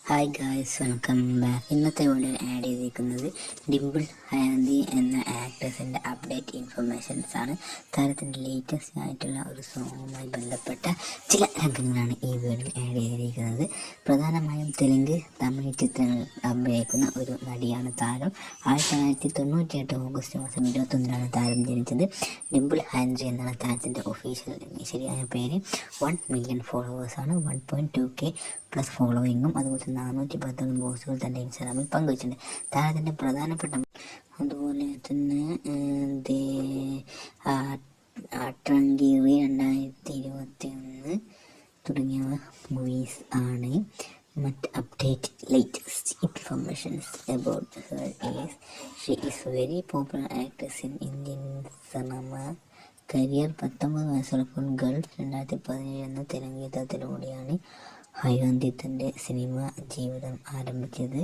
Hi guys, welcome back. ഇന്നത്തെ video add ചെയ്തിരിക്കുന്നത് ഡിംപിൾ ഹയാന്തി എന്ന ആക്ട്രസിൻ്റെ അപ്ഡേറ്റ് ഇൻഫർമേഷൻസ് ആണ്. താരത്തിൻ്റെ ലേറ്റസ്റ്റ് ആയിട്ടുള്ള ഒരു സോങ്ങുമായി ബന്ധപ്പെട്ട ചില രംഗങ്ങളാണ് ഈ വീഡിയോയിൽ ആഡ് ചെയ്തിരിക്കുന്നത്. പ്രധാനമായും തെലുങ്ക്, തമിഴ് ചിത്രങ്ങളിൽ അഭിനയിക്കുന്ന ഒരു നടിയാണ് താരം. 1998 ഓഗസ്റ്റ് മാസം 21 താരം ജനിച്ചത്. ഡിംപിൾ ഹയാന്തി എന്നാണ് താരത്തിൻ്റെ ഒഫീഷ്യൽ ശരിയായ പേര്. 1 മില്യൺ ഫോളോവേഴ്സാണ്, 1.2K പ്ലസ് ഫോളോയിങ്ങും, അതുപോലെ 410 പോസ്റ്റുകൾ തൻ്റെ ഇൻസ്റ്റാഗ്രാമിൽ പങ്കുവച്ചിട്ടുണ്ട്. താരത്തിൻ്റെ പ്രധാനപ്പെട്ട അതുപോലെ തന്നെ അട്രാങ്കിറി 2021 തുടങ്ങിയ മൂവീസ് ആണ്. മറ്റ് update latest informations about Har is she is very popular actress in Indian cinema career. 19 വയസ്സുള്ളപ്പോൾ ഗൾഫ് 2017 എന്ന തെലുങ്ക് ചിത്രത്തിലൂടെയാണ് ഹയാന്തി തൻ്റെ സിനിമ ജീവിതം ആരംഭിച്ചത്.